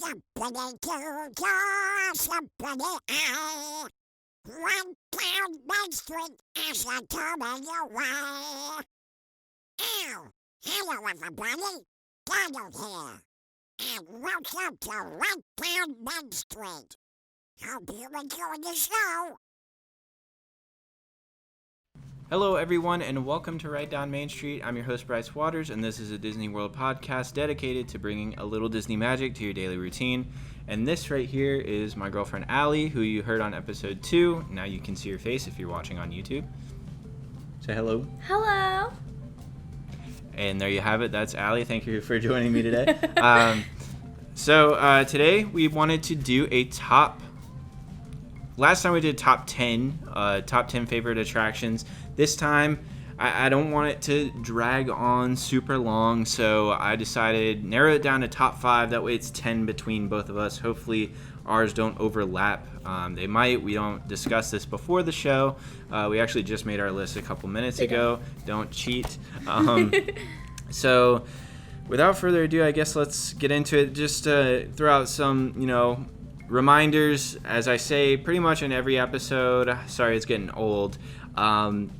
Somebody to draw, somebody I. 1 pound Main Street as a coming away. Ow! Hello, everybody. Tangled here. And welcome to 1 pound Main Street. Hope you enjoy the show. Hello, everyone, and welcome to Right Down Main Street. I'm your host, Bryce Waters, and this is a Disney World podcast dedicated to bringing a little Disney magic to your daily routine. And this right here is my girlfriend, Allie, who you heard on episode 2. Now you can see her face if you're watching on YouTube. Say hello. Hello. And there you have it. That's Allie. Thank you for joining me today. So today we wanted to do a top... Last time we did top 10 favorite attractions. This time, I don't want it to drag on super long, so I decided narrow it down to top 5. That way it's 10 between both of us. Hopefully ours don't overlap. They might. We don't discuss this before the show. We actually just made our list a couple minutes ago. Don't cheat. So without further ado, I guess let's get into it. Just throw out some, reminders, as I say pretty much in every episode. Sorry, it's getting old.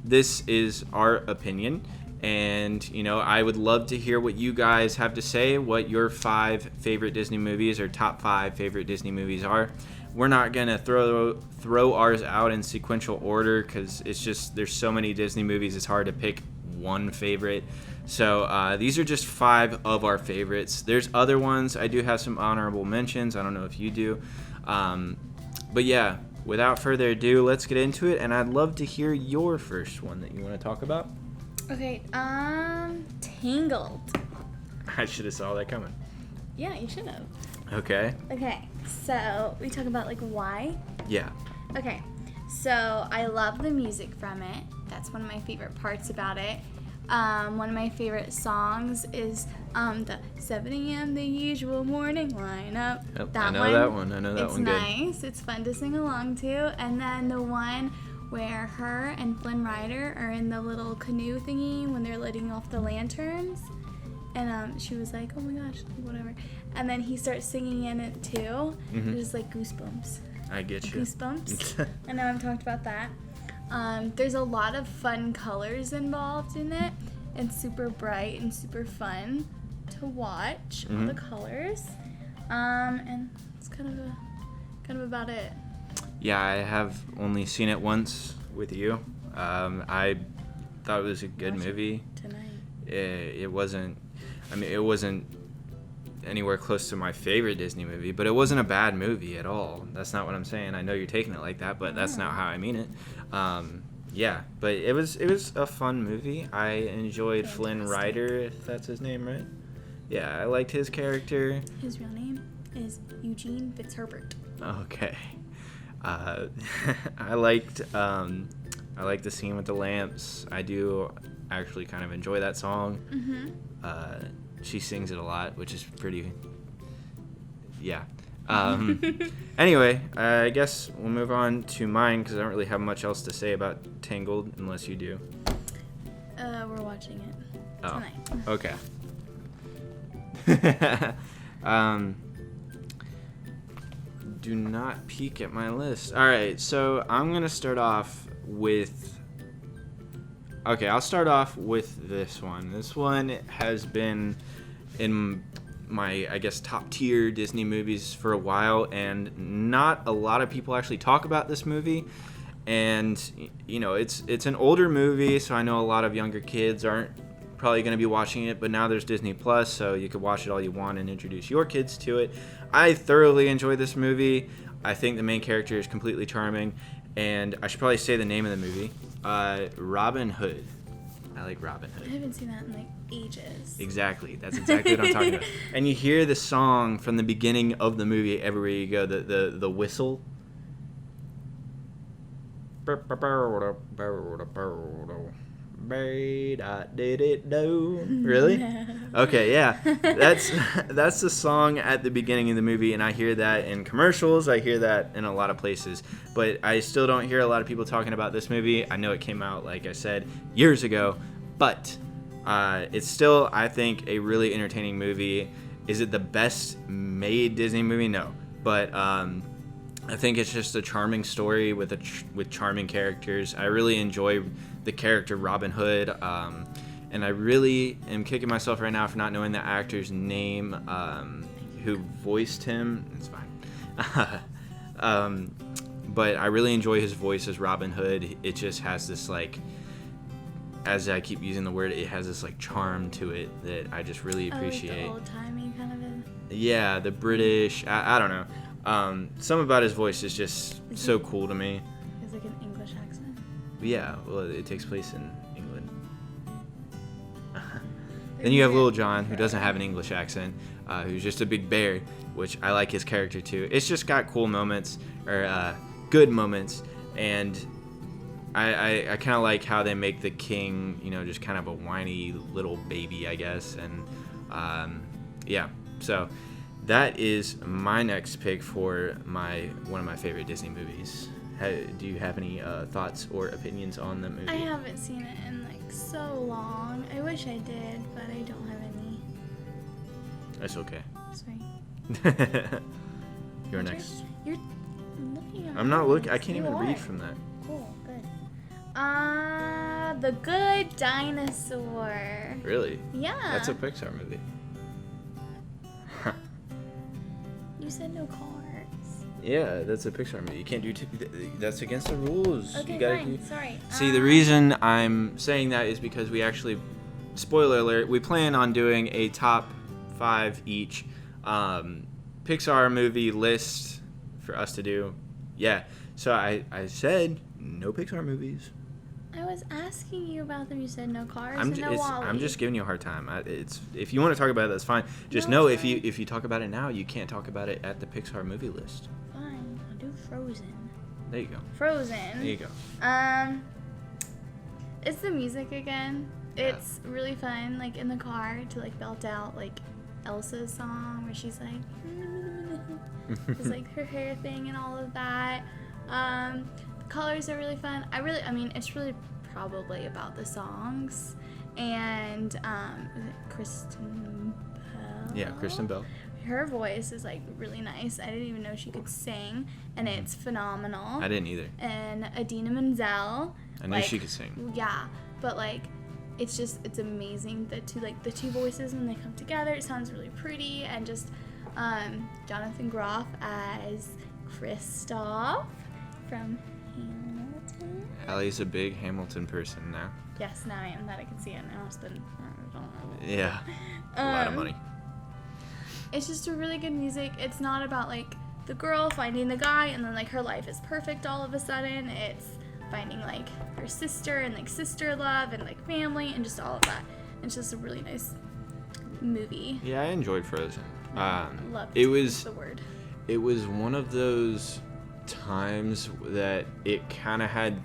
This is our opinion, and I would love to hear what you guys have to say, what your 5 favorite Disney movies or top 5 favorite Disney movies are. We're not gonna throw ours out in sequential order because it's just there's so many Disney movies, it's hard to pick one favorite. So these are just 5 of our favorites. There's other ones. I do have some honorable mentions. I don't know if you do. But yeah, without further ado, let's get into it. And I'd love to hear your first one that you want to talk about. Okay, Tangled. I should have saw that coming. Yeah, you should have. Okay. Okay, so we talk about why? Yeah. Okay, so I love the music from it. That's one of my favorite parts about it. One of my favorite songs is the 7 a.m. the usual morning lineup. Yep, I know that one good. It's nice. It's fun to sing along to. And then the one where her and Flynn Rider are in the little canoe thingy when they're lighting off the lanterns. And she was like, oh my gosh, whatever. And then he starts singing in it too. Mm-hmm. It's just like goosebumps. I get you. Goosebumps. I know I've talked about that. There's a lot of fun colors involved in it. It's super bright and super fun to watch, all the colors. And it's kind of about it. Yeah, I have only seen it once with you. I thought it was a good movie. Tonight. It wasn't anywhere close to my favorite Disney movie, but it wasn't a bad movie at all. That's not what I'm saying. I know you're taking it like that, but that's not how I mean it. Yeah, but it was a fun movie. I enjoyed Flynn Rider, if that's his name, right? Yeah, I liked his character. His real name is Eugene Fitzherbert. Okay. I liked the scene with the lamps. I do actually kind of enjoy that song. Mm-hmm. She sings it a lot, which is pretty... Yeah. Anyway, I guess we'll move on to mine because I don't really have much else to say about Tangled unless you do. We're watching it tonight. Okay. Do not peek at my list. All right, so I'm going to start off with... Okay, I'll start off with this one. This one has been in my, I guess, top tier Disney movies for a while, and not a lot of people actually talk about this movie. And, it's an older movie, so I know a lot of younger kids aren't probably going to be watching it, but now there's Disney Plus, so you could watch it all you want and introduce your kids to it. I thoroughly enjoy this movie. I think the main character is completely charming, and I should probably say the name of the movie. Robin Hood. I like Robin Hood. I haven't seen that in ages. Exactly. That's exactly what I'm talking about. And you hear the song from the beginning of the movie everywhere you go, the whistle. Did it know? Really? Okay, yeah. That's the song at the beginning of the movie, and I hear that in commercials. I hear that in a lot of places, but I still don't hear a lot of people talking about this movie. I know it came out, like I said, years ago, but it's still, I think, a really entertaining movie. is it the best made Disney movie? No, but I think it's just a charming story with with charming characters. I really enjoy the character Robin Hood, and I really am kicking myself right now for not knowing the actor's name who voiced him. It's fine. But I really enjoy his voice as Robin Hood. It just has this, like, as I keep using the word, it has this, like, charm to it that I just really appreciate. Like the old-timey kind of a... Yeah, the British. I don't know. Something about his voice is just so cool to me. It's like an English accent. Yeah, well, it takes place in England. Then you have Little John, who doesn't have an English accent, who's just a big bear, which I like his character too. It's just got cool moments, or good moments, and I kind of like how they make the king, you know, just kind of a whiny little baby, I guess, and yeah. So that is my next pick for one of my favorite Disney movies. Do you have any thoughts or opinions on the movie? I haven't seen it in like so long. I wish I did, but I don't have any. That's okay. Sorry. You're next. You're looking at I'm not looking. I can't You even are. read from that. Cool, good. The Good Dinosaur. Really? Yeah. That's a Pixar movie. You said no cars. Yeah, that's a Pixar movie. You can't do that's against the rules. Okay, You gotta fine. Sorry. See, the reason I'm saying that is because we actually, spoiler alert, we plan on doing a top 5 each Pixar movie list for us to do. Yeah, so I said no Pixar movies. I was asking you about them. You said no cars and no Wall-E. I'm just giving you a hard time. If you want to talk about it, that's fine. Just No, know it's if you talk about it now, you can't talk about it at the Pixar movie list. Fine. I'll do Frozen. There you go. Frozen. There you go. It's the music again. It's really fun, like in the car, to like belt out like Elsa's song where she's like, it's like her hair thing and all of that. The colors are really fun. I mean, it's really probably about the songs and is it Kristen Bell? Yeah, Kristen Bell. Her voice is like really nice. I didn't even know she could sing, and it's phenomenal. I didn't either. And Idina Menzel. I knew she could sing. Yeah, but like, it's amazing the two voices when they come together. It sounds really pretty, and just Jonathan Groff as Kristoff from Hamilton. Allie's a big Hamilton person now. Yes, now I am. That I can see it now. It's been Yeah, a lot of money. It's just a really good music. It's not about like the girl finding the guy and then like her life is perfect all of a sudden. It's finding like her sister and like sister love and like family and just all of that. It's just a really nice movie. Yeah, I enjoyed Frozen. Loved it was the word. It was one of those times that it kind of had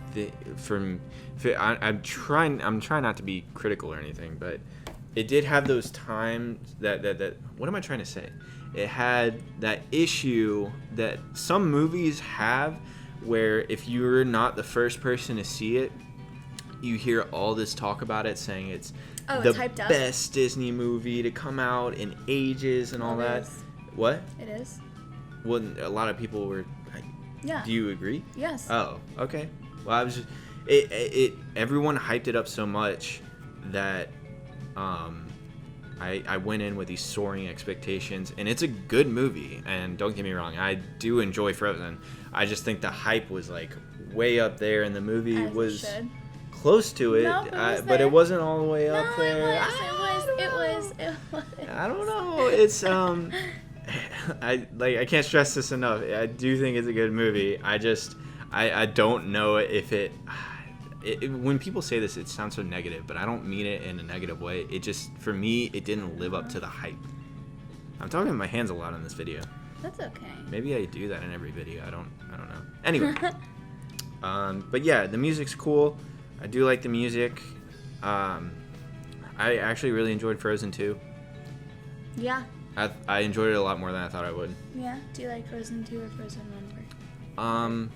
I'm trying not to be critical or anything, but it did have those times that what am I trying to say? It had that issue that some movies have where if you're not the first person to see it, you hear all this talk about it saying it's the best Disney movie to come out in ages and all that. What? It is. Well, a lot of people were. Yeah. Do you agree? Yes. Oh, okay. Well, I was just. Everyone hyped it up so much that I went in with these soaring expectations, and it's a good movie. And don't get me wrong, I do enjoy Frozen. I just think the hype was like way up there, and the movie was close to it, No, but it wasn't all the way up there. It was. I don't know. It's I can't stress this enough. I do think it's a good movie. I don't know if it when people say this, it sounds so negative, but I don't mean it in a negative way. It just, for me, it didn't live up to the hype. I'm talking with my hands a lot in this video. That's okay. Maybe I do that in every video. I don't know. Anyway, but yeah, the music's cool. I do like the music. I actually really enjoyed Frozen 2. Yeah. I enjoyed it a lot more than I thought I would. Yeah. Do you like Frozen 2 or Frozen 1?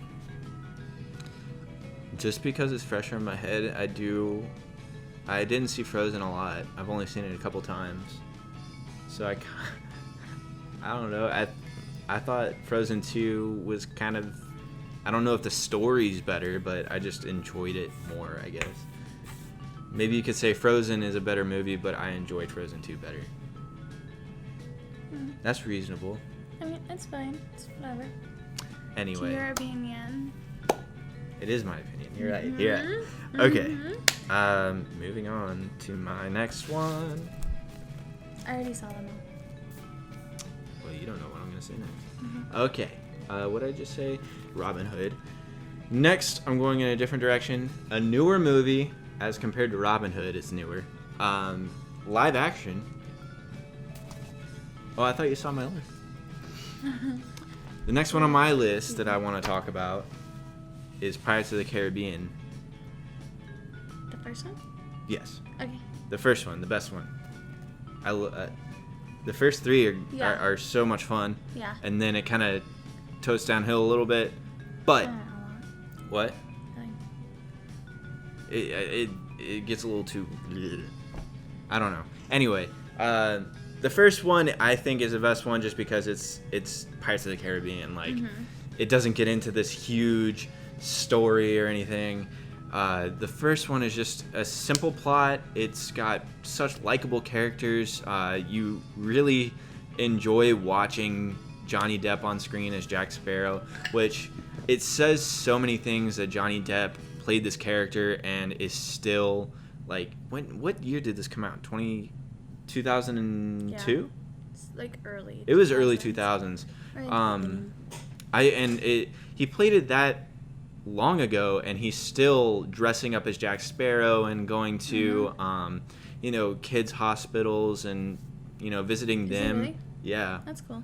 Just because it's fresher in my head, I didn't see Frozen a lot. I've only seen it a couple times. So I don't know. I thought Frozen 2 was kind of, I don't know if the story's better, but I just enjoyed it more, I guess. Maybe you could say Frozen is a better movie, but I enjoyed Frozen 2 better. That's reasonable. I mean, it's fine. It's whatever. Anyway. To your opinion. It is my opinion. You're right. Yeah. Okay. Moving on to my next one. I already saw them all. Well, you don't know what I'm going to say next. Okay. What did I just say? Robin Hood. Next, I'm going in a different direction. A newer movie, as compared to Robin Hood, it's newer. Live action. Oh, I thought you saw my list. The next one on my list that I want to talk about is Pirates of the Caribbean. The first one? Yes. Okay. The first one, the best one. The first three are so much fun. Yeah. And then it kind of toasts downhill a little bit. But what? It gets a little too. I don't know. Anyway, the first one I think is the best one just because it's Pirates of the Caribbean. Like, it doesn't get into this huge story or anything. The first one is just a simple plot. It's got such likable characters. You really enjoy watching Johnny Depp on screen as Jack Sparrow, which it says so many things that Johnny Depp played this character and is still like. What year did this come out? 2002? Yeah. It's like early. It was early 2000s. He played it that long ago, and he's still dressing up as Jack Sparrow and going to kids' hospitals and visiting them. Really? Yeah. That's cool.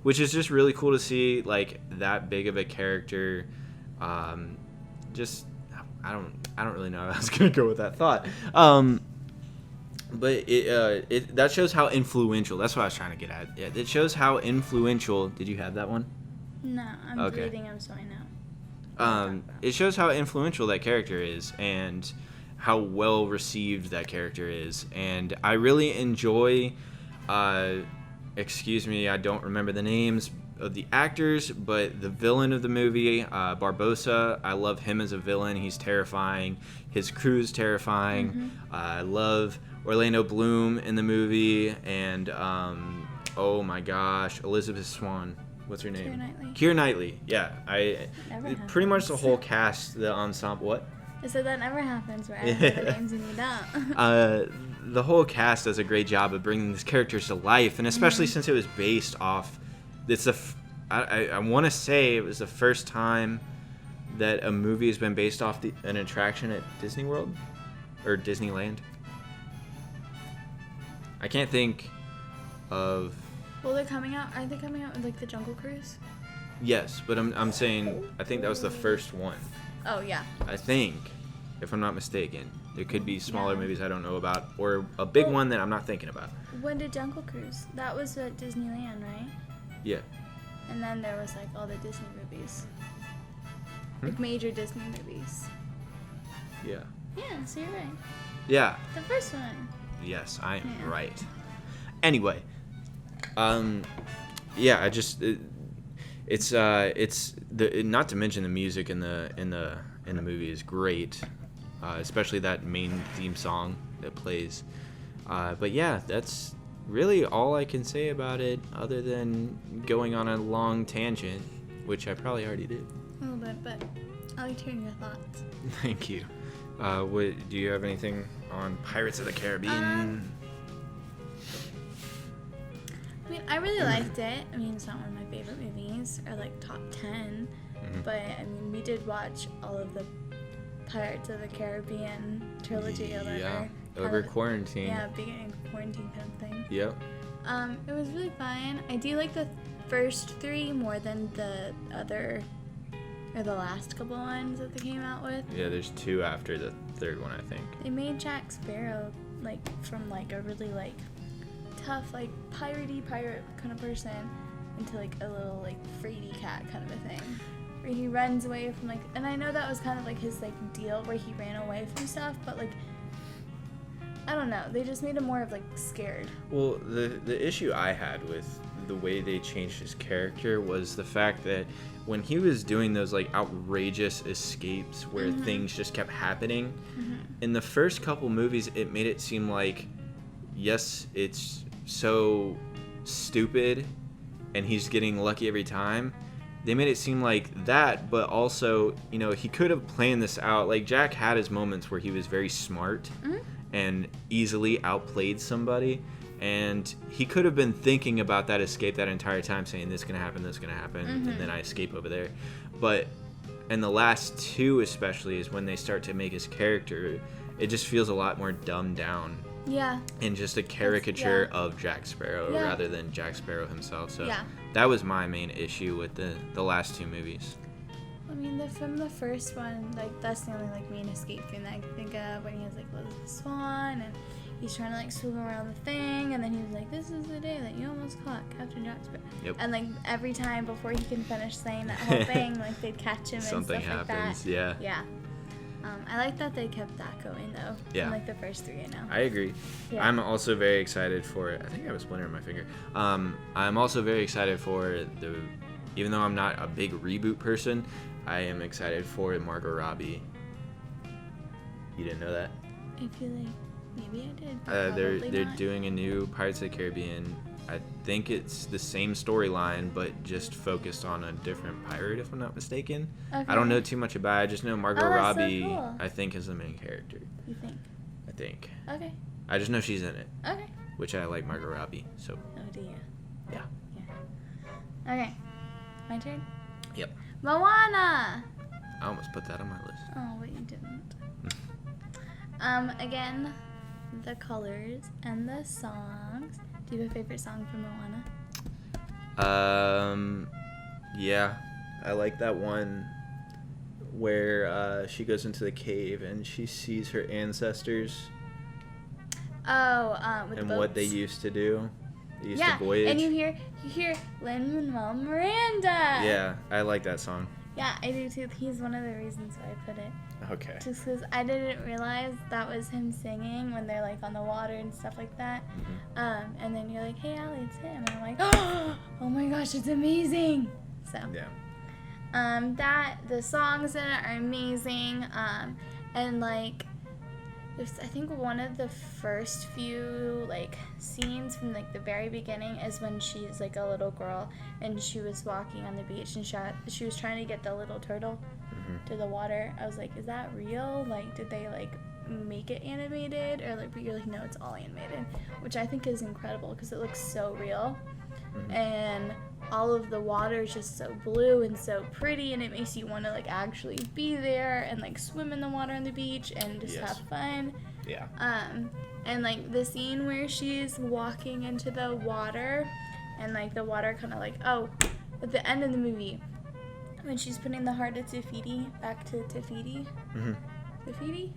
Which is just really cool to see, like, that big of a character. Just I don't really know how I was gonna go with that thought. But it that shows how influential. That's what I was trying to get at. Yeah, it shows how influential. Did you have that one? No, I'm reading them, so I know. It shows how influential that character is and how well received that character is. And I really enjoy. Excuse me, I don't remember the names of the actors, but the villain of the movie, Barbossa, I love him as a villain. He's terrifying. His crew's terrifying. I love Orlando Bloom in the movie, and oh my gosh, Elizabeth Swann. What's her name? Keira Knightley. Yeah, pretty much the whole cast, the ensemble. What? I said that never happens, where I know the names and you don't. The whole cast does a great job of bringing these characters to life, and especially since it was based off. I want to say it was the first time that a movie has been based off an attraction at Disney World or Disneyland. I can't think of. Well, they're coming out. Aren't they coming out with like the Jungle Cruise? Yes, but I'm saying I think that was the first one. Oh yeah. I think, if I'm not mistaken, there could be smaller movies I don't know about, or a big one that I'm not thinking about. When did Jungle Cruise? That was at Disneyland, right? Yeah. And then there was like all the Disney movies, like major Disney movies. Yeah. Yeah, so you're right. Yeah. The first one. Yes, I am right. Anyway, yeah, I just it's not to mention the music in the movie is great, especially that main theme song that plays. But yeah, that's really all I can say about it, other than going on a long tangent, which I probably already did. A little bit, but I like hearing your thoughts. Thank you. Do you have anything on Pirates of the Caribbean? I mean, I really liked it. I mean, it's not one of my favorite movies, or like top 10, but I mean, we did watch all of the Pirates of the Caribbean trilogy over quarantine. Yeah, beginning of quarantine kind of thing. Yep. It was really fun. I do like the first three more than the other, or the last couple ones that they came out with. Yeah, there's two after the third one, I think. They made Jack Sparrow like from like a really like tough like pirate kind of person into like a little like fraidy cat kind of a thing, where he runs away from like, and I know that was kind of like his like deal where he ran away from stuff, but like I don't know, they just made him more of like scared. Well, the issue I had with the way they changed his character was the fact that when he was doing those like outrageous escapes where things just kept happening, in the first couple movies it made it seem like, yes, it's so stupid and he's getting lucky every time. They made it seem like that, but also, you know, he could have planned this out. Like, Jack had his moments where he was very smart and easily outplayed somebody, and he could have been thinking about that escape that entire time, saying, this is going to happen, this is going to happen, and then I escape over there. But in the last two especially is when they start to make his character, it just feels a lot more dumbed down. Yeah. And just a caricature of Jack Sparrow rather than Jack Sparrow himself. So Yeah. that was my main issue with the last two movies. I mean, from the first one, like, that's the only, like, main escape thing that I can think of, when he has, like, the swan, and he's trying to, like, swim around the thing, and then he was like, this is the day that you almost caught Captain Jack Sparrow. Yep. And, like, every time before he can finish saying that whole thing, like, they'd catch him Something and stuff happens, like that. yeah. I like that they kept that going, though. Yeah. In, like, the first three, I know. I agree. Yeah. I'm also very excited for it. I think I have a splinter in my finger. I'm also very excited for even though I'm not a big reboot person, I am excited for Margot Robbie. You didn't know that? I feel like maybe I did. But They're probably not. doing a new Pirates of the Caribbean. I think it's the same storyline, but just focused on a different pirate, if I'm not mistaken. Okay. I don't know too much about it. I just know Margot Oh, that's so Robbie, cool. I think, is the main character. You think? I think. Okay. I just know she's in it, Okay. which I like Margot Robbie, so Oh, dear. yeah. Okay. My turn? Yep. Moana! I almost put that on my list. Oh, but you didn't. Again, the colors and the songs. Do you have a favorite song from Moana? Yeah. I like that one where she goes into the cave and she sees her ancestors Oh, with and the boats. what they used to do. They used yeah, to voyage. and you hear Lin-Manuel Miranda. Yeah, I like that song. Yeah, I do too. He's one of the reasons why I put it. Okay. Just because I didn't realize that was him singing when they're like on the water and stuff like that. And then you're like, hey, Allie, it's him. And I'm like, oh my gosh, it's amazing. So. Yeah. The songs in it are amazing. And like, I think one of the first few like scenes from like the very beginning is when she's like a little girl and she was walking on the beach and she was trying to get the little turtle to the water. I was like, is that real? Like, did they like make it animated or like? But you're like, no, it's all animated, which I think is incredible because it looks so real, and all of the water is just so blue and so pretty, and it makes you want to like actually be there and like swim in the water on the beach and just have fun. Yeah. And like the scene where she's walking into the water and like the water kind of like, at the end of the movie when she's putting the heart of Tafiti back to Tafiti. Tafiti?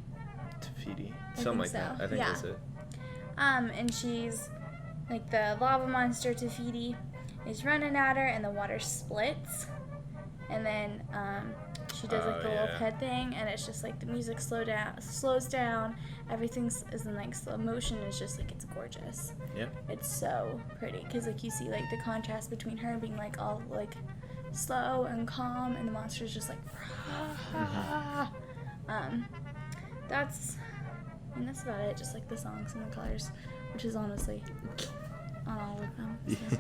Tafiti. I Something think like so. that. I think Yeah. that's it. And she's like the lava monster Tafiti is running at her and the water splits, and then she does like the little head thing, and it's just like the music slows down, everything is in like slow motion. It's just like, it's gorgeous. Yep. It's so pretty because like you see like the contrast between her being like all like slow and calm and the monster's just like that's about it. Just like the songs and the colors, which is honestly on all of them. So.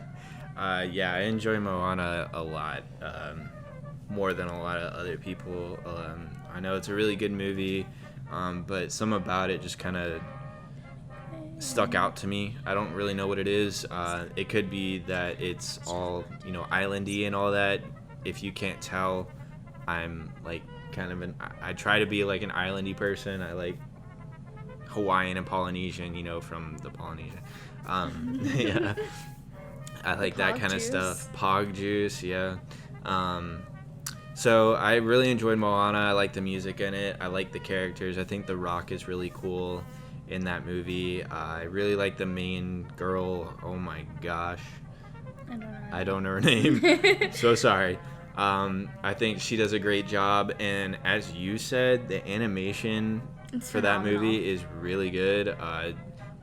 Yeah, I enjoy Moana a lot, more than a lot of other people. I know it's a really good movie, but some about it just kind of stuck out to me. I don't really know what it is. It could be that it's all, islandy and all that. If you can't tell, I'm like kind of I try to be like an islandy person. I like Hawaiian and Polynesian, from the Polynesia. Yeah. I like that kind of stuff. Pog juice, yeah. So I really enjoyed Moana. I like the music in it. I like the characters. I think The Rock is really cool in that movie. I really like the main girl. Oh my gosh. I don't know her name. So sorry. I think she does a great job. And as you said, the animation for that movie is really good.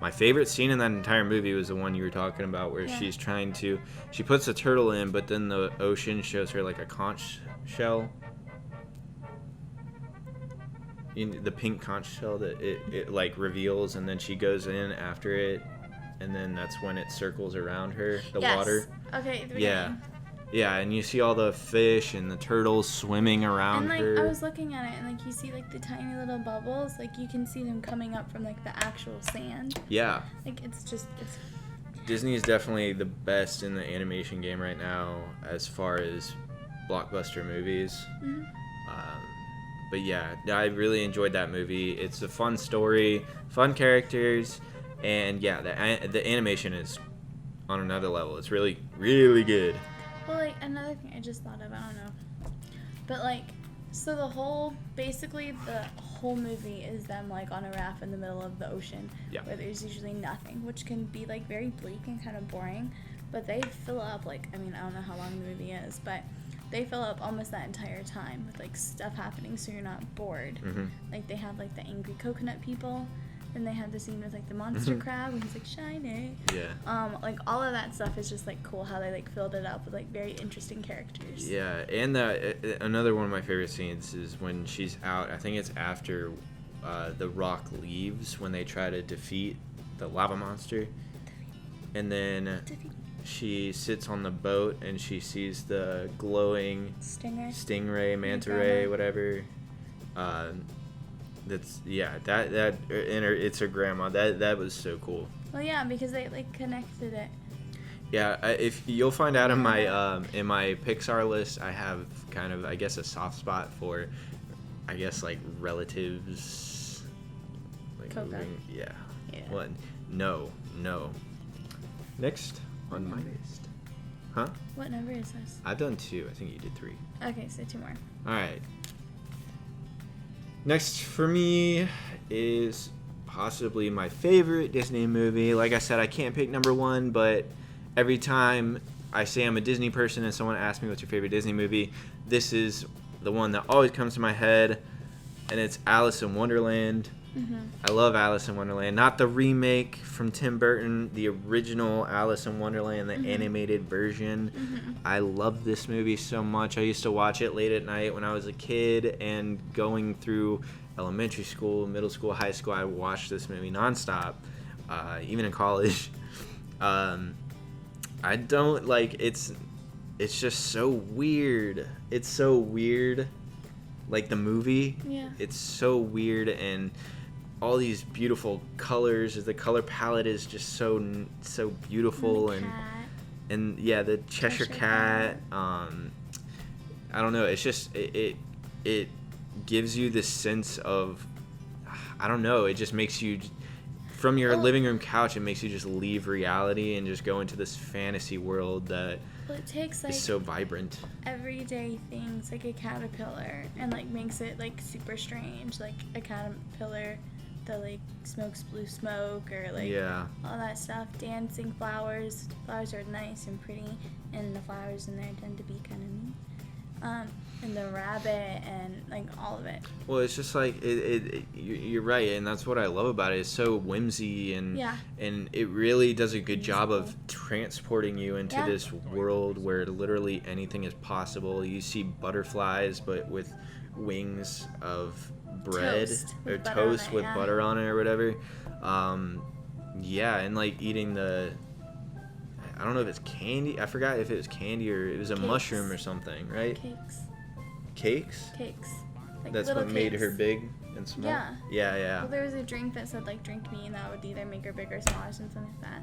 my favorite scene in that entire movie was the one you were talking about, where she puts the turtle in, but then the ocean shows her like a conch shell. The pink conch shell that it like reveals, and then she goes in after it, and then that's when it circles around her, the water. Okay, the yeah. Yeah, and you see all the fish and the turtles swimming around her. her. I was looking at it, and like you see like the tiny little bubbles, like you can see them coming up from like the actual sand. Yeah. Like it's Disney is definitely the best in the animation game right now as far as blockbuster movies. Mm-hmm. But yeah, I really enjoyed that movie. It's a fun story, fun characters, and yeah, the animation is on another level. It's really, really good. Well, like, another thing I just thought of, I don't know. But, like, so basically the whole movie is them, like, on a raft in the middle of the ocean. Yeah. Where there's usually nothing, which can be, like, very bleak and kind of boring. But they fill up, like, I mean, I don't know how long the movie is, but they fill up almost that entire time with, like, stuff happening so you're not bored. Mm-hmm. Like, they have, like, the angry coconut people. And they had the scene with like the monster crab and he's like shiny. Yeah. Like all of that stuff is just like cool how they like filled it up with like very interesting characters. Yeah, and another one of my favorite scenes is when she's out. I think it's after the rock leaves when they try to defeat the lava monster, and then she sits on the boat and she sees the glowing stingray, manta ray, whatever. It's her grandma. That was so cool. Well, yeah, because they like connected it. Yeah, if you'll find out in my Pixar list, I have kind of, I guess, a soft spot for, I guess, like relatives. Like Coco. moving. Yeah. What? No. Next on my list. Huh? What number is this? I've done 2. I think you did 3. Okay, so 2 more. All right. Next for me is possibly my favorite Disney movie. Like I said, I can't pick number 1, but every time I say I'm a Disney person and someone asks me what's your favorite Disney movie, this is the one that always comes to my head, and it's Alice in Wonderland. Mm-hmm. I love Alice in Wonderland. Not the remake from Tim Burton, the original Alice in Wonderland, the animated version. Mm-hmm. I love this movie so much. I used to watch it late at night when I was a kid, and going through elementary school, middle school, high school, I watched this movie nonstop, even in college. I don't like it's just so weird. It's so weird. Like the movie, it's so weird, and all these beautiful colors. The color palette is just so beautiful, and yeah, the Cheshire Cat. I don't know. It's just it gives you this sense of, I don't know. It just makes you, from your living room couch, it makes you just leave reality and just go into this fantasy world that it takes like is so vibrant. Everyday things like a caterpillar and like makes it like super strange, like a caterpillar that like smokes blue smoke or like all that stuff. Dancing flowers are nice and pretty, and the flowers in there tend to be kind of mean. And the rabbit and like all of it. Well, it's just like you're right, and that's what I love about it. It's so whimsy, and it really does a good job of transporting you into this world where literally anything is possible. You see butterflies, but with wings of bread or toast with butter on it or whatever. And like eating the, I don't know if it's candy. I forgot if it was candy or it was a mushroom or something, right? Cakes? Like that's what made her big and small? Yeah. Well, there was a drink that said, like, drink me, and that would either make her bigger or smaller, something like that.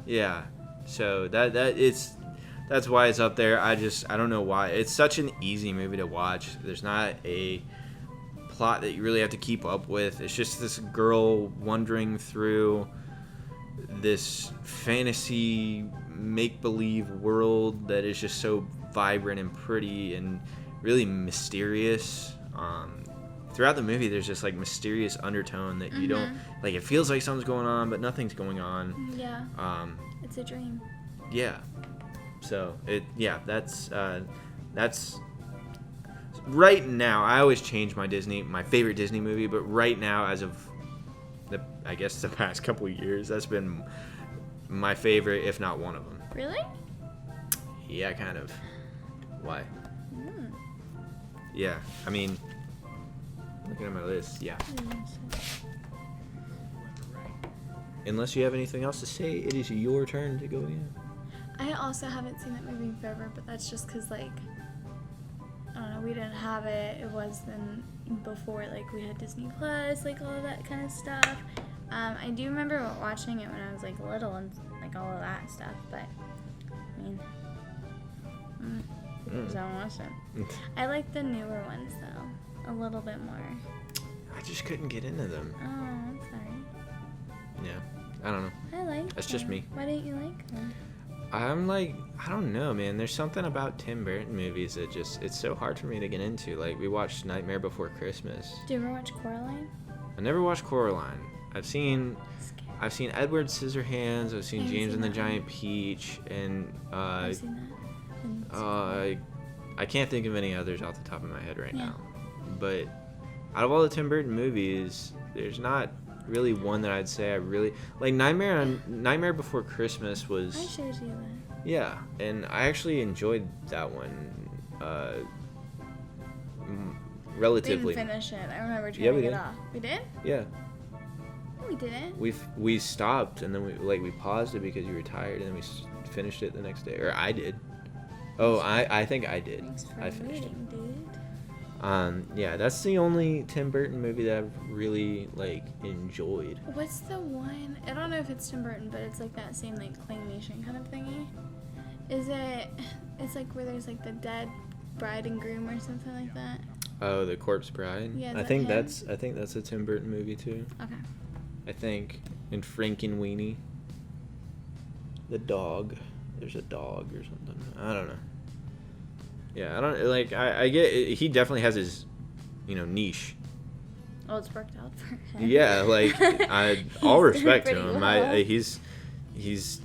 Yeah. So that's why it's up there. I don't know why. It's such an easy movie to watch. There's not a plot that you really have to keep up with. It's just this girl wandering through this fantasy make-believe world that is just so vibrant and pretty and really mysterious. Throughout the movie, there's just like mysterious undertone that you don't like. It feels like something's going on, but nothing's going on. Yeah. It's a dream. Yeah. So that's right now. I always change my favorite Disney movie, but right now, as of the I guess the past couple years. That's been my favorite, if not one of them. Really? Yeah, kind of. Why? Mm. Yeah, I mean, looking at my list, yeah. Unless you have anything else to say, it is your turn to go in. I also haven't seen that movie in forever, but that's just because, like, I don't know, we didn't have it. It was then before, like, we had Disney Plus, like, all of that kind of stuff. I do remember watching it when I was, like, little and, like, all of that stuff, but, I mean, I don't watch it. I like the newer ones, though, a little bit more. I just couldn't get into them. Oh, I'm sorry. Yeah, I don't know. I like That's them. just me. Why didn't you like them? I'm like, I don't know, man. There's something about Tim Burton movies that just, it's so hard for me to get into. Like, we watched Nightmare Before Christmas. Do you ever watch Coraline? I never watched Coraline. I've seen Edward Scissorhands. I've seen James and the Giant Peach, and I've seen that. I can't think of any others off the top of my head right now. But out of all the Tim Burton movies, there's not really one that I'd say I really like. Nightmare Before Christmas was. I showed you that. Yeah, and I actually enjoyed that one. Relatively. We didn't finish it. I remember trying Yeah, to we get did. off. We did? Yeah. No, we didn't. We stopped and then we paused it because you were tired, and then we finished it the next day, or I did. Oh, I think I did. Thanks for I finished waiting, dude. it. Yeah, that's the only Tim Burton movie that I've really like enjoyed. What's the one? I don't know if it's Tim Burton, but it's like that same like claymation kind of thingy. Is it? It's like where there's like the dead bride and groom or something like that. Oh, The Corpse Bride. Yeah, is I that think him? that's a Tim Burton movie too. Okay. I think. And Frankenweenie. The dog. There's a dog or something. I don't know. Yeah, I don't like. I get it. He definitely has his, niche. Oh, it's worked out for him. Yeah, like all respect to pretty him. well. He's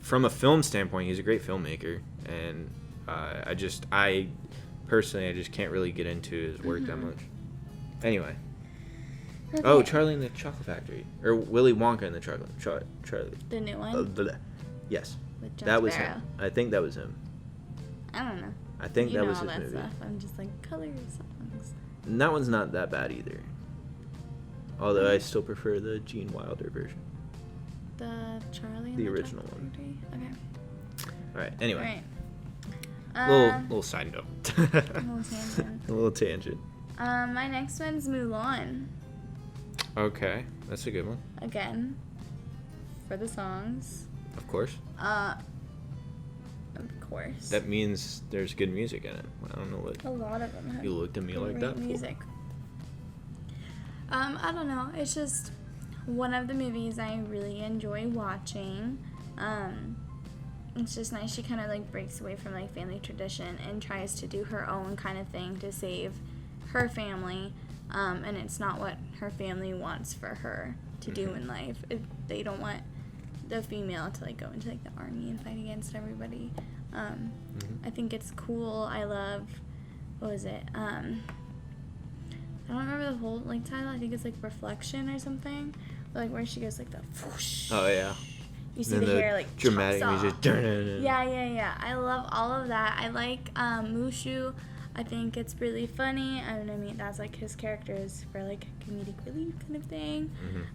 from a film standpoint, he's a great filmmaker, and I personally just can't really get into his work that much. Anyway. Okay. Oh, Charlie and the Chocolate Factory, or Willy Wonka and the Charlie. The new one. Yes, With Jack that was Sparrow. him. I think that was him. I don't know. I think You that know was all his that movie. stuff. I'm just like colors songs. And that one's not that bad either. Although I still prefer the Gene Wilder version. The Charlie and The the original Chocolate one. Factory? Okay. All right. Anyway, Right. little side note. Little tangent. A little tangent. My next one's Mulan. Okay, that's a good one. Again. For the songs. Of course. Of course. That means there's good music in it. I don't know what A lot of them have you looked at me like great that for. music. I don't know. It's just one of the movies I really enjoy watching. It's just nice. She kind of like breaks away from like family tradition and tries to do her own kind of thing to save her family. And it's not what her family wants for her to do in life. They don't want the female to like go into like the army and fight against everybody. I think it's cool. I love, what was it? I don't remember the whole like title. I think it's like Reflection or something. Like where she goes like the whoosh. Oh yeah. You see And the then hair like dramatic chops music. off. Yeah. I love all of that. I like Mushu. I think it's really funny. I mean, that's like his characters for like comedic relief kind of thing.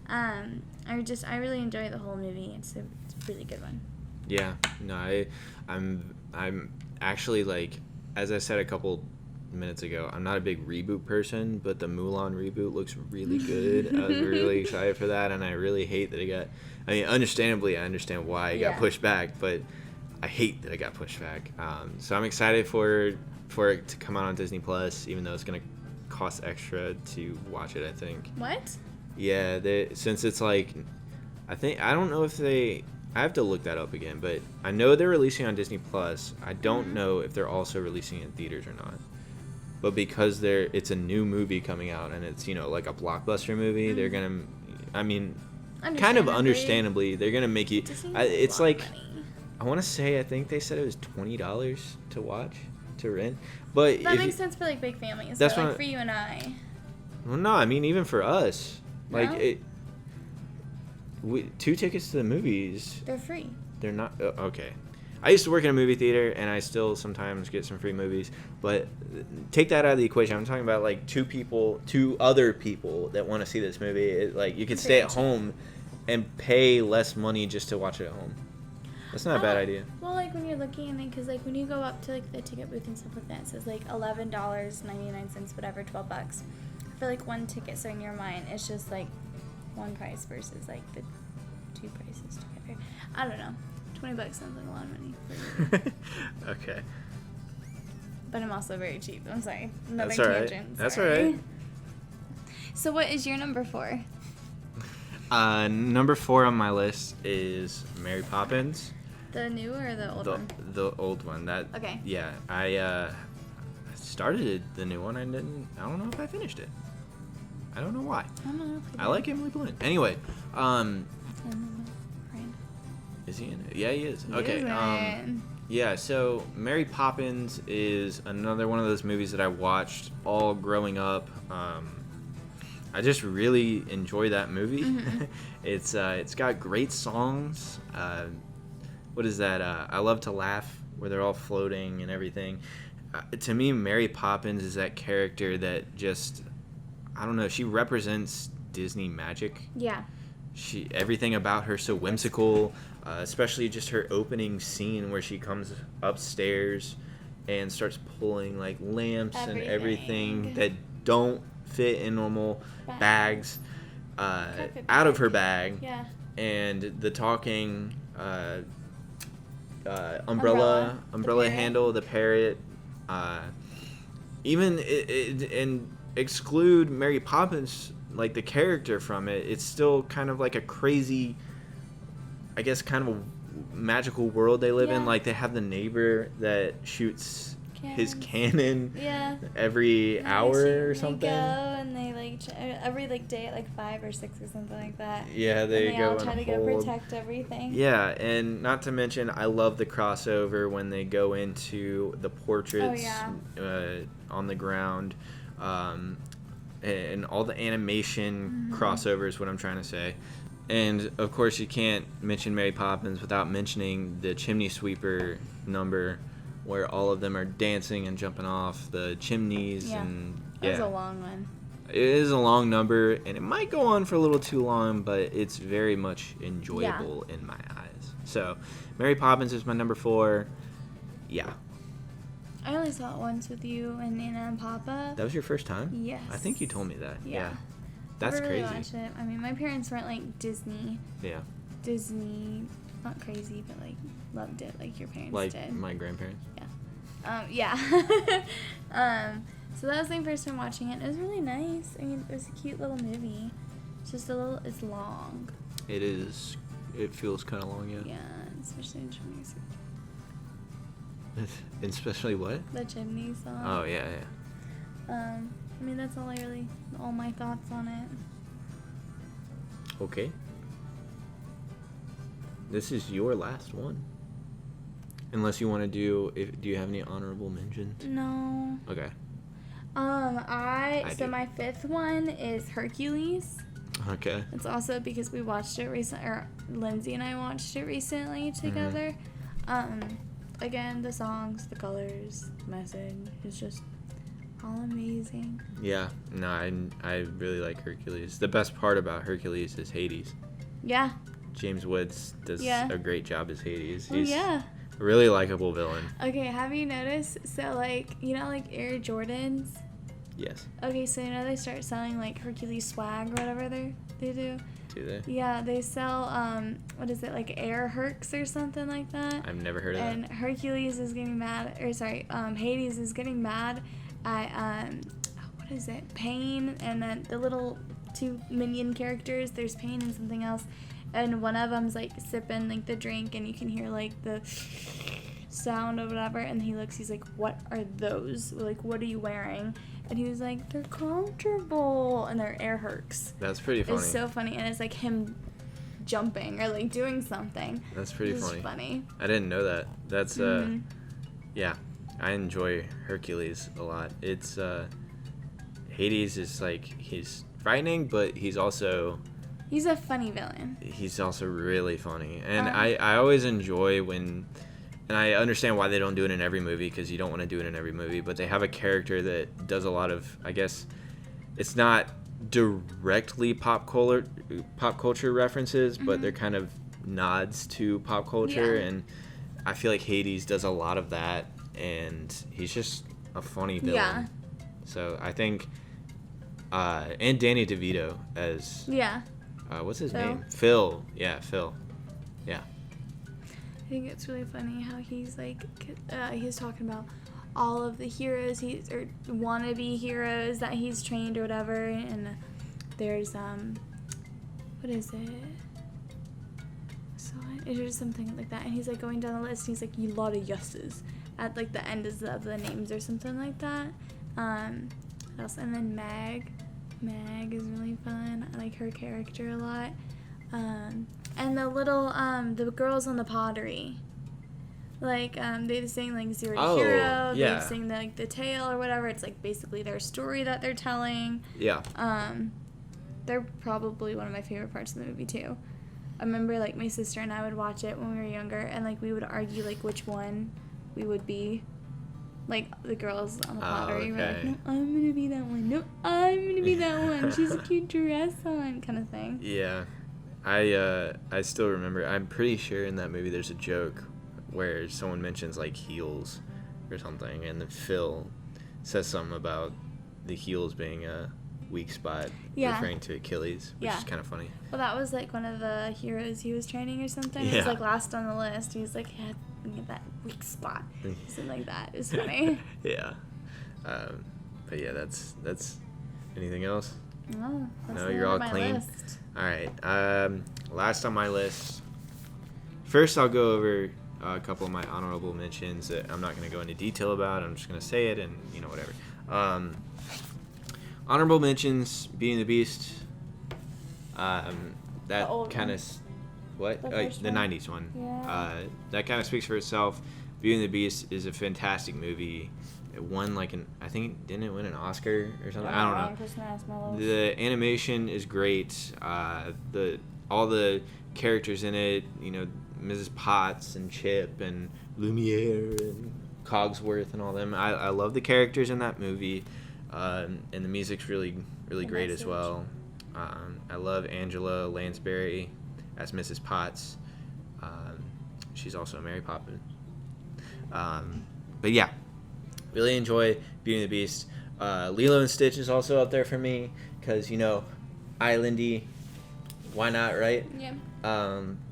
I really enjoy the whole movie. It's a really good one. Yeah. No, I'm actually like, as I said a couple minutes ago, I'm not a big reboot person, but the Mulan reboot looks really good. I was really excited for that, and I really hate that it got. I mean, understandably, I understand why it got pushed back, but I hate that it got pushed back. So I'm excited for it to come out on Disney Plus, even though it's gonna cost extra to watch it. I think. What? Yeah, since it's like, I don't know if I have to look that up again, but I know they're releasing on Disney Plus. I don't know if they're also releasing it in theaters or not. But because it's a new movie coming out and it's, like a blockbuster movie, they're gonna, I mean, kind of understandably, they're gonna make you. It's like, I want to say, I think they said it was $20 to watch, to rent. But that makes sense for like big families. That's but, like what, for you and I. Well, no, I mean even for us, like No? 2 tickets to the movies. They're free. They're not okay. I used to work in a movie theater, and I still sometimes get some free movies. But take that out of the equation. I'm talking about like 2 other people that want to see this movie. Like you could stay at home and pay less money just to watch it at home. That's not a bad idea. Well, like when you're looking at it, because like when you go up to like the ticket booth and stuff like that, it says like $11.99, whatever, $12 for like 1 ticket. So in your mind, it's just like one price versus like the 2 prices together. I don't know. $20 sounds like a lot of money for me. Okay. But I'm also very cheap. I'm sorry. Another That's all right. tangent. That's all Sorry. right. So what is your number 4? Number 4 on my list is Mary Poppins. The new or the old one? The old one. That. Okay. Yeah, I started the new one. I don't know if I finished it. I don't know why. I don't know. I like Emily Blunt. Anyway, is he in it? Yeah, he is. Okay. Yeah, so Mary Poppins is another one of those movies that I watched all growing up. I just really enjoy that movie. Mm-hmm. It's got great songs. What is that? I Love to Laugh, where they're all floating and everything. To me, Mary Poppins is that character that just, I don't know, she represents Disney magic. Yeah. Everything about her so whimsical, especially just her opening scene where she comes upstairs and starts pulling like lamps and everything that don't fit in normal bags out of her bag. Yeah. And the talking umbrella handle, the parrot, even and exclude Mary Poppins, like the character from it, it's still kind of like a crazy, I guess, kind of a magical world they live in. Like they have the neighbor that shoots his cannon every hour or something. They go and they like every like day at like 5 or 6 or something like that. Yeah, they and go all try to go protect everything. Yeah, and not to mention, I love the crossover when they go into the portraits on the ground. And all the animation crossovers, what I'm trying to say. And, of course, you can't mention Mary Poppins without mentioning the chimney sweeper number where all of them are dancing and jumping off the chimneys. Yeah, and that was a long one. It is a long number, and it might go on for a little too long, but it's very much enjoyable in my eyes. So, Mary Poppins is my number 4. Yeah. I only saw it once with you and Nana and Papa. That was your first time? Yes. I think you told me that. Yeah. That's I really crazy. watched it. I mean, my parents weren't like Disney. Yeah. Disney, not crazy, but like loved it like your parents like did. Like my grandparents? Yeah. So that was my first time watching it. It was really nice. I mean, it was a cute little movie. It's just it's long. It is. It feels kind of long, yeah. Yeah, especially in chimney sweep. Especially what? The chimney song. Oh, yeah. I mean, that's all my thoughts on it. Okay. This is your last one. Unless you want to do you have any honorable mentions? No. Okay. So my 5th one is Hercules. Okay. It's also because we watched it or Lindsay and I watched it recently together. Again, the songs, the colors, the message, it's just all amazing. Yeah, no, I really like Hercules. The best part about Hercules is Hades. Yeah. James Woods does a great job as Hades. He's a really likable villain. Okay, have you noticed? So, like, you know, like Air Jordans? Yes. Okay, so you know they start selling, like, Hercules swag or whatever they do? Do they? Yeah, they sell, what is it, like Air Hercs or something like that? I've never heard of that. And Hercules is getting mad, Hades is getting mad at, what is it, Pain, and then the little 2 minion characters, there's Pain and something else, and one of them's, like, sipping, like, the drink, and you can hear, like, the sound or whatever, and he's like, what are those? Like, what are you wearing? And he was like, they're comfortable, and they're Air Hercs. That's pretty funny. It's so funny, and it's like him jumping or like doing something. That's pretty funny. Funny. I didn't know that. That's yeah. I enjoy Hercules a lot. It's Hades is like, he's frightening, but he's also He's a funny villain. He's also really funny. And I always enjoy when, and I understand why they don't do it in every movie, because you don't want to do it in every movie, but they have a character that does a lot of, I guess, it's not directly pop culture references, but they're kind of nods to pop culture. And I feel like Hades does a lot of that, and he's just a funny villain. Yeah. So I think, and Danny DeVito as... Yeah. What's his Phil? name? Phil. Yeah, Phil. Yeah. I think it's really funny how he's like, he's talking about all of the heroes or wannabe heroes that he's trained or whatever, and there's what is it? So it's just something like that, and he's like going down the list. And he's like, "You lot of yeses," at like the end of the names or something like that. What else? And then Meg is really fun. I like her character a lot. And the little the girls on the pottery, like they sing like Zero to Hero. Yeah. They sing the tale or whatever. It's like basically their story that they're telling. Yeah. They're probably one of my favorite parts of the movie too. I remember like my sister and I would watch it when we were younger, and like we would argue like which one we would be. Like the girls on the pottery were like, "No, I'm gonna be that one. No, I'm gonna be that one. She's a cute dress on," kind of thing. Yeah. I still remember. I'm pretty sure in that movie there's a joke where someone mentions like heels or something, and then Phil says something about the heels being a weak spot, referring to Achilles, which is kind of funny. Well, that was like one of the heroes he was training or something. Yeah. It was like last on the list. He was like, "Yeah, get that weak spot," something like that. It was funny. Yeah. But yeah, that's anything else? No, that's No, you're all my clean. list. All right. Last on my list. First, I'll go over a couple of my honorable mentions that I'm not going to go into detail about. I'm just going to say it and, whatever. Honorable mentions, Beauty and the Beast. That kind of... What? The The first one? 90s one. Yeah. That kind of speaks for itself. Beauty and the Beast is a fantastic movie. It won I think, didn't it win an Oscar or something? I don't know. The animation is great. All the characters in it, Mrs. Potts and Chip and Lumiere and Cogsworth and all them. I love the characters in that movie, and the music's really, really great as well. I love Angela Lansbury as Mrs. Potts. She's also a Mary Poppins. But yeah, really enjoy Beauty and the Beast. Lilo and Stitch is also up there for me because, islandy. Why not, right? Yeah.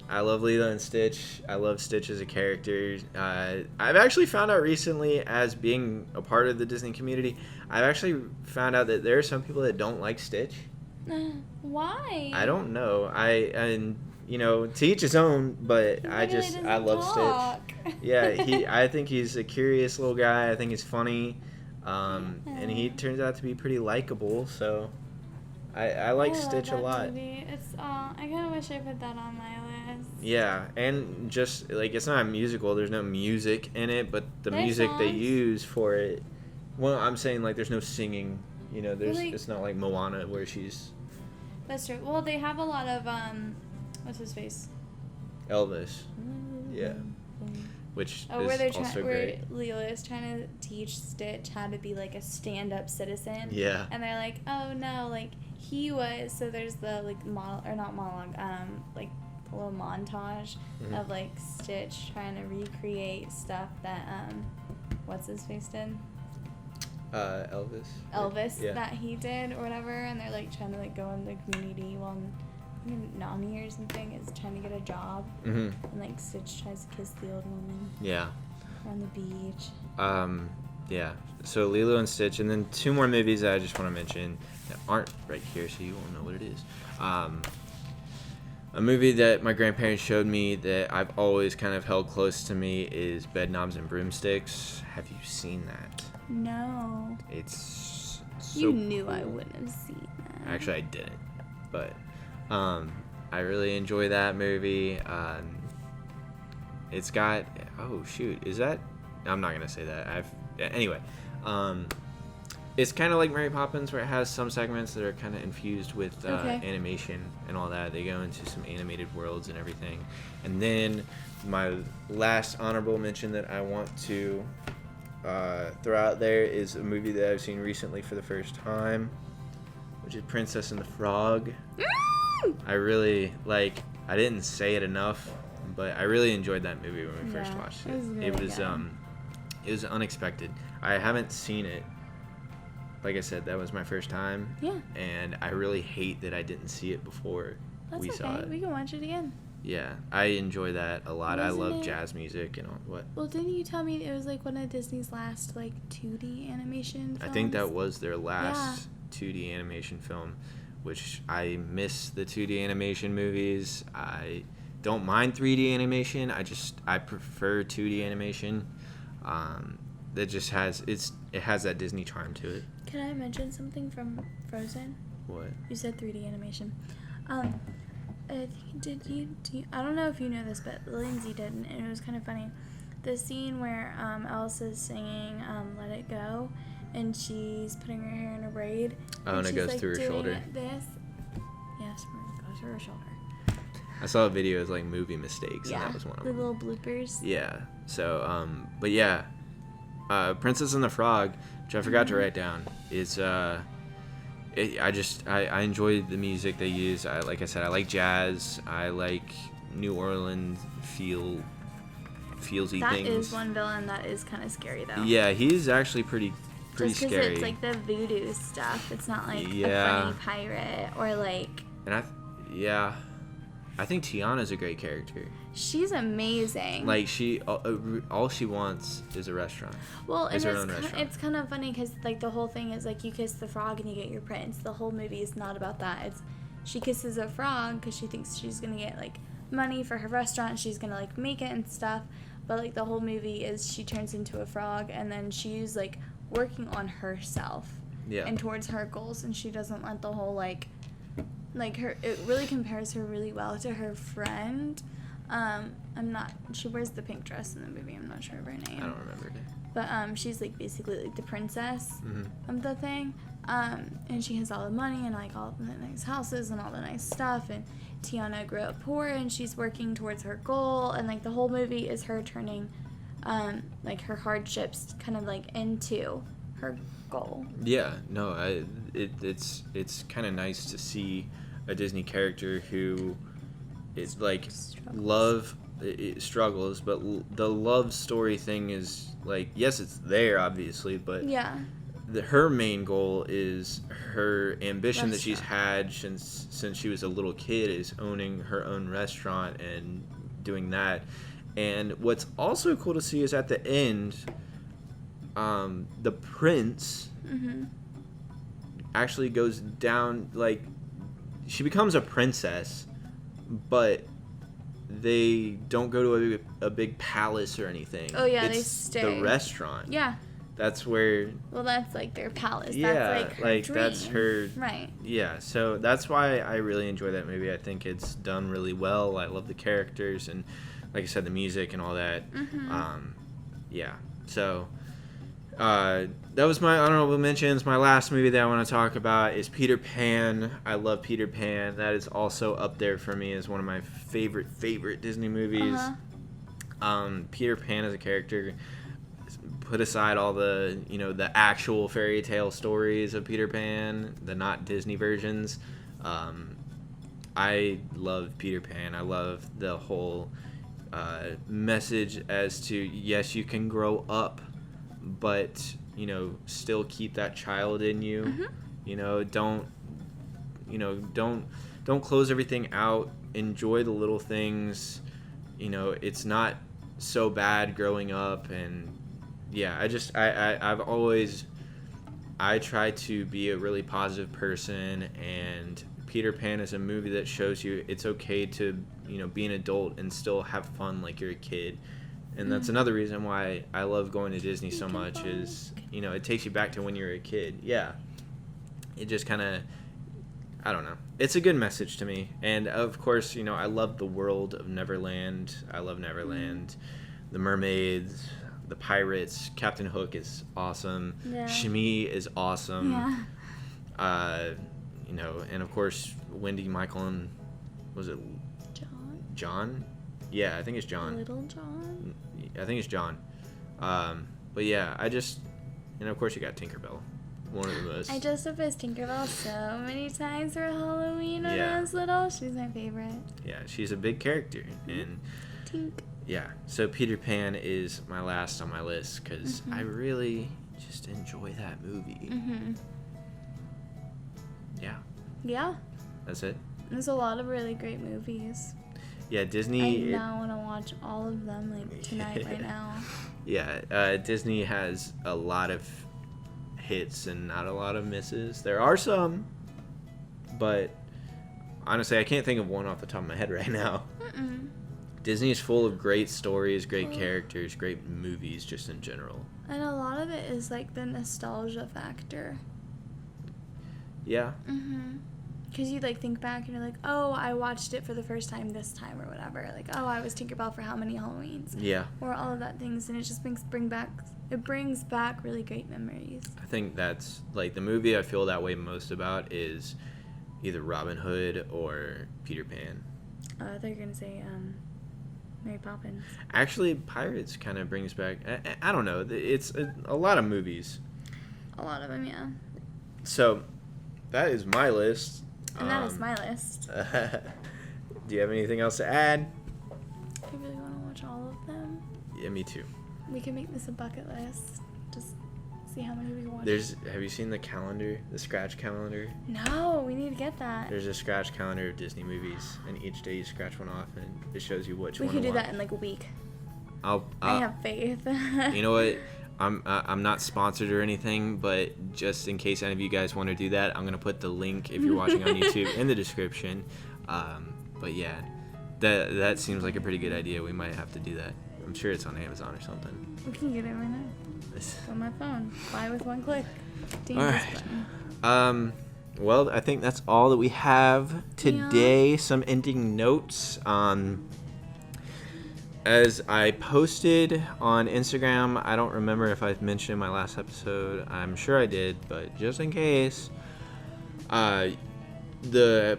I love Lilo and Stitch. I love Stitch as a character. I've actually found out recently, as being a part of the Disney community, I've actually found out that there are some people that don't like Stitch. Why? I don't know. To each his own, but I love Stitch. Yeah, I think he's a curious little guy. I think he's funny. And he turns out to be pretty likable, so I like Stitch a lot. Movie. I kind of wish I put that on my list. Yeah, and just it's not a musical. There's no music in it, but the music they use for it. Well, I'm saying there's no singing. It's not like Moana where she's. That's true. Well, they have a lot of what's his face? Elvis. Yeah. Which where is they're also where great. Lilo is trying to teach Stitch how to be a stand-up citizen. Yeah. And they're like, oh no, he was. So there's the not monologue, a little montage of Stitch trying to recreate stuff that what's his face did. Elvis Yeah. that he did or whatever, and they're trying to go in the community while Nami or something is trying to get a job, and Stitch tries to kiss the old woman. Yeah. On the beach. Yeah. So Lilo and Stitch, and then two more movies that I just want to mention that aren't right here, so you won't know what it is. A movie that my grandparents showed me that I've always kind of held close to me is Bedknobs and Broomsticks. Have you seen that? No. It's so You knew cool. I wouldn't have seen that. Actually, I didn't, but I really enjoy that movie. It's got is that? I'm not gonna say that. Anyway, It's kind of like Mary Poppins, where it has some segments that are kind of infused with Okay. animation and all that. They go into some animated worlds and everything. And then my last honorable mention that I want to throw out there is a movie that I've seen recently for the first time, which is Princess and the Frog. I really I didn't say it enough, but I really enjoyed that movie when we first watched it. It was unexpected. I haven't seen it. Like I said, that was my first time. Yeah. And I really hate that I didn't see it before we saw it. We can watch it again. Yeah, I enjoy that a lot. I love Wasn't it- jazz music and all. What? Well, didn't you tell me it was like one of Disney's last 2D animation films? I think that was their last 2D animation film, which I miss the 2D animation movies. I don't mind 3D animation. I prefer 2D animation. That just has it has that Disney charm to it. Can I mention something from Frozen? What? You said 3D animation. I don't know if you know this, but Lindsay didn't, and it was kind of funny. The scene where Elsa's singing "Let It Go," and she's putting her hair in a braid. Oh, and it she's, goes through her doing shoulder. This. Yes, it goes through her shoulder. I saw a video of movie mistakes, and that was one of the them. little bloopers. Yeah. So, but yeah, Princess and the Frog, which I forgot to write down, is I enjoy the music they use. Like I said, I like jazz. I like New Orleans feelsy things. That is one villain that is kind of scary though. Yeah, he's actually pretty Just scary. It's like the voodoo stuff. It's not like Yeah. a funny pirate or like. And I think Tiana's a great character. She's amazing. Like all she wants is a restaurant. Well, and Is her own restaurant. it's kind of funny because the whole thing is you kiss the frog and you get your prince. The whole movie is not about that. It's she kisses a frog because she thinks she's gonna get money for her restaurant. She's gonna make it and stuff. But the whole movie is she turns into a frog and then she's working on herself. Yeah. And towards her goals, and she doesn't let the whole her. It really compares her really well to her friend. She wears the pink dress in the movie. I'm not sure of her name. I don't remember it. But she's basically the princess of the thing. And she has all the money and all the nice houses and all the nice stuff. And Tiana grew up poor and she's working towards her goal. And the whole movie is her turning her hardships kind of into her goal. Yeah, no, it's kind of nice to see a Disney character who is it struggles, but the love story thing is yes, it's there obviously, but Yeah. her main goal is her ambition that she's Restaurant. had since she was a little kid is owning her own restaurant and doing that. And what's also cool to see is at the end, the prince actually goes down, she becomes a princess, but they don't go to a big palace or anything. Oh, yeah, it's they stay. the restaurant. Yeah. That's where... Well, that's their palace. Yeah, that's her dream. that's her... Right. Yeah, so that's why I really enjoy that movie. I think it's done really well. I love the characters and, like I said, the music and all that. Yeah, so... that was my honorable mentions. My last movie that I want to talk about is Peter Pan. I love Peter Pan. That is also up there for me as one of my favorite Disney movies. Peter Pan as a character, put aside all the the actual fairy tale stories of Peter Pan, the not Disney versions. I love Peter Pan. I love the whole message as to yes, you can grow up, but still keep that child in you. Don't close everything out. Enjoy the little things. It's not so bad growing up. And yeah, I try to be a really positive person, and Peter Pan is a movie that shows you it's okay to be an adult and still have fun like you're a kid. And that's another reason why I love going to Disney so much is, it takes you back to when you were a kid. Yeah. It just kind of, I don't know. It's a good message to me. And, of course, I love the world of Neverland. I love Neverland. The mermaids. the pirates. Captain Hook is awesome. Yeah. Shmi is awesome. Yeah. You know, and of course Wendy, Michael, and was it John? Yeah, I think it's John. Little John? I think it's John. But yeah, and of course you got Tinkerbell. One of the most. I dressed up as Tinkerbell so many times for Halloween when I was little. She's my favorite. Yeah, she's a big character. And Tink. yeah, so Peter Pan is my last on my list because I really just enjoy that movie. Yeah. Yeah. That's it. There's a lot of really great movies. Yeah, Disney. I now want to watch all of them like tonight right now. Yeah, Disney has a lot of hits and not a lot of misses. There are some, but honestly, I can't think of one off the top of my head right now. Disney is full of great stories, great characters, great movies just in general. And a lot of it is like the nostalgia factor. Yeah. Because you like think back and you're like, oh, I watched it for the first time this time or whatever. Like, oh, I was Tinkerbell for how many Halloweens? Yeah. Or all of that things, and it just brings back really great memories. I think that's like the movie I feel that way most about is either Robin Hood or Peter Pan. I thought you were gonna say Mary Poppins. Actually, Pirates kind of brings back. I don't know. It's a lot of movies. A lot of them, yeah. So that is my list. And that is my list. Do you have anything else to add? I really want to watch all of them. Yeah, me too. We can make this a bucket list. Just see how many we can watch. Have you seen the calendar, the scratch calendar? No, we need to get that. There's a scratch calendar of Disney movies, and each day you scratch one off, and it shows you which we one. We could do that in like a week. I have faith. You know what? I'm not sponsored or anything, but just in case any of you guys want to do that, I'm gonna put the link if you're watching on YouTube in the description. But yeah, that seems like a pretty good idea. We might have to do that. I'm sure it's on Amazon or something. We can get it right now. It's on my phone. Buy with one click. All right. Well, I think that's all that we have today. Yeah. Some ending notes. As I posted on Instagram, I don't remember if I mentioned in my last episode. I'm sure I did, but just in case, the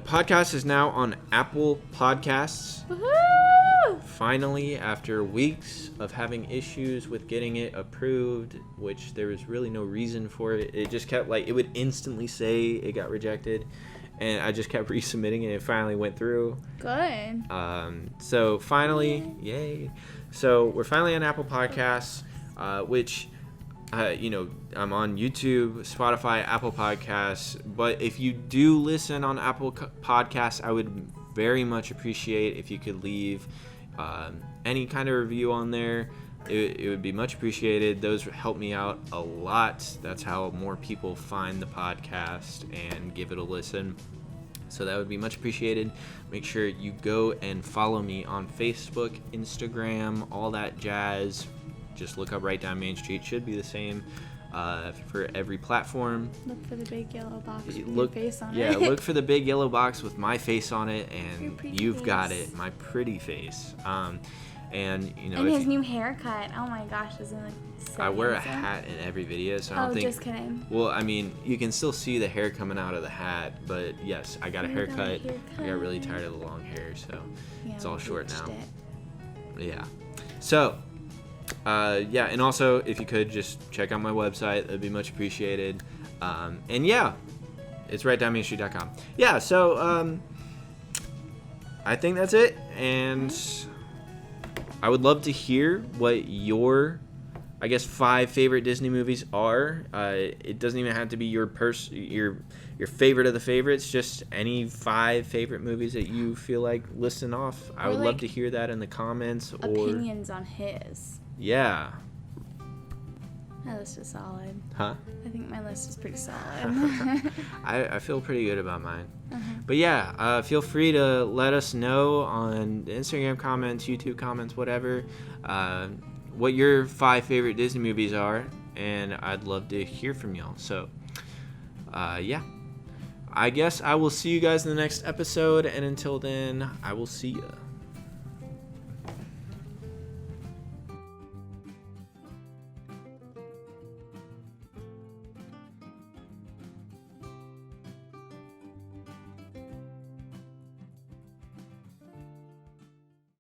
podcast is now on Apple Podcasts. Woohoo! Finally, after weeks of having issues with getting it approved, which there was really no reason for it. It just kept it would instantly say it got rejected. And I just kept resubmitting it, and it finally went through. Good. So finally, yay. So we're finally on Apple Podcasts, which, I'm on YouTube, Spotify, Apple Podcasts. But if you do listen on Apple Podcasts, I would very much appreciate if you could leave any kind of review on there. It would be much appreciated. Those help me out a lot. That's how more people find the podcast and give it a listen. So that would be much appreciated. Make sure you go and follow me on Facebook, Instagram, all that jazz. Just look up Right Down Main Street. Should be the same for every platform. Look for the big yellow box with your face on it. Yeah, look for the big yellow box with my face on it, and you've face. got it. My pretty face. And his new haircut. Oh my gosh, isn't it so I wear handsome? A hat in every video, so I don't think. Just kidding. Well, I mean, you can still see the hair coming out of the hat, but yes, I got a haircut. I got really tired of the long hair, so it's all short now. Yeah. So, and also if you could just check out my website, that'd be much appreciated. And yeah, it's rightdownmainstreet.com. Yeah. So, I think that's it, and I would love to hear what your, 5 favorite Disney movies are. It doesn't even have to be your favorite of the favorites. Just any 5 favorite movies that you feel like listing off. I would love to hear that in the comments. Opinions on his. Yeah. My list is solid. Huh? I think my list is pretty solid. I feel pretty good about mine. But yeah, feel free to let us know on Instagram comments, YouTube comments, whatever, what your 5 favorite Disney movies are, and I'd love to hear from y'all. So, yeah. I guess I will see you guys in the next episode, and until then, I will see ya.